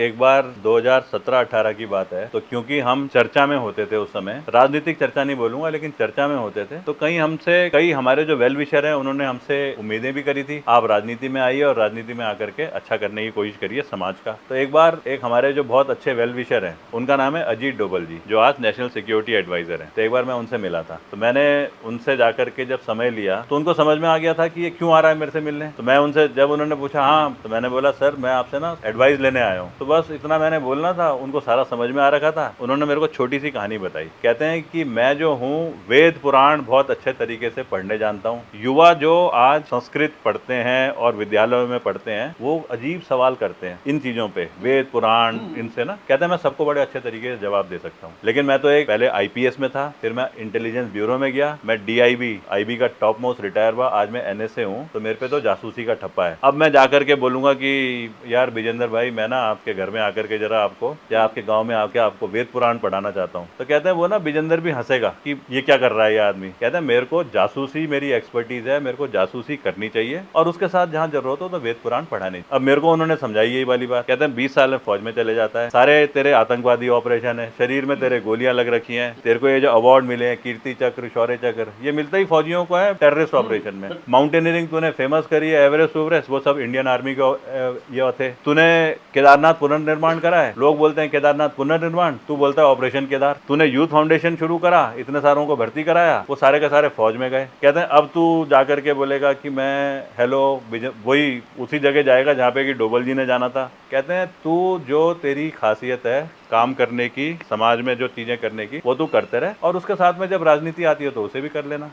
एक बार 2017-18 की बात है, तो क्योंकि हम चर्चा में होते थे उस समय, राजनीतिक चर्चा नहीं बोलूंगा लेकिन चर्चा में होते थे, तो कई हमारे जो वेल विशर हैं उन्होंने हमसे उम्मीदें भी करी थी, आप राजनीति में आइए और राजनीति में आकर के अच्छा करने की कोशिश करिए समाज का। तो एक बार एक हमारे जो बहुत अच्छे वेल विशर हैं, उनका नाम है अजीत डोभाल जी, जो आज नेशनल सिक्योरिटी एडवाइजर हैं। तो एक बार मैं उनसे मिला था, तो मैंने उनसे जाकर के जब समय लिया तो उनको समझ में आ गया था कि ये क्यों आ रहा है मेरे से मिलने। तो मैं उनसे जब उन्होंने पूछा हाँ, तो मैंने बोला सर मैं आपसे ना एडवाइस लेने आया हूँ। तो बस इतना मैंने बोलना था, उनको सारा समझ में आ रखा था। उन्होंने मेरे को छोटी सी कहानी बताई, कहते हैं कि मैं जो हूँ वेद पुराण बहुत अच्छे तरीके से पढ़ने जानता हूँ। युवा जो आज संस्कृत पढ़ते हैं और विद्यालयों में पढ़ते हैं वो अजीब सवाल करते हैं इन चीजों पे, वेद पुराण इनसे ना, कहते हैं मैं सबको बड़े अच्छे तरीके से जवाब दे सकता हूँ। लेकिन मैं तो एक पहले आईपीएस में था, फिर मैं इंटेलिजेंस ब्यूरो में गया, मैं आईबी का टॉप मोस्ट रिटायर हुआ, आज मैं एनएसए हूँ, तो मेरे पे तो जासूसी का ठप्पा है। अब मैं जाकर के बोलूंगा कि यार विजेंद्र भाई मैं ना आपके घर में आकर के जरा आपको या आपके गांव में आके आपको वेद पुराण पढ़ाना चाहता हूँ, तो कहते हैं वो ना विजेंद्र भी हंसेगा कि ये क्या कर रहा है ये आदमी। कहते हैं मेरे को जासूसी मेरी एक्सपर्टीज है, मेरे को जासूसी करनी चाहिए और उसके साथ जहाँ जरूरत हो तो वेद पुराण पढ़ाने। अब मेरे को उन्होंने समझाई यही वाली बात, कहते हैं 20 साल में फौज में चले जाता है, सारे तेरे आतंकवादी ऑपरेशन है, शरीर में तेरे गोलियां लग रखी हैं, तेरे को ये जो अवार्ड मिले हैं कीर्ति चक्र शौर्य चक्र, ये मिलता ही फौजियों को है टेररिस्ट ऑपरेशन में। माउंटेनियरिंग तूने फेमस करी है, एवरेस्ट एवरेस्ट वो सब इंडियन आर्मी के ये थे। तूने केदारनाथ पुनर्निर्माण करा है, लोग बोलते हैं केदारनाथ पुनर्निर्माण, तू बोलता है ऑपरेशन केदार। तूने यूथ फाउंडेशन शुरू करा, इतने सारों को भर्ती कराया, वो सारे के सारे फौज में गए। कहते हैं अब तू जाकर के बोलेगा कि मैं हेलो, वही उसी जगह जाएगा जहाँ पे कि डोभाल जी ने जाना था। कहते हैं तू जो तेरी खासियत है काम करने की, समाज में जो चीजें करने की, वो तू करते रहे और उसके साथ में जब राजनीति आती है तो उसे भी कर लेना।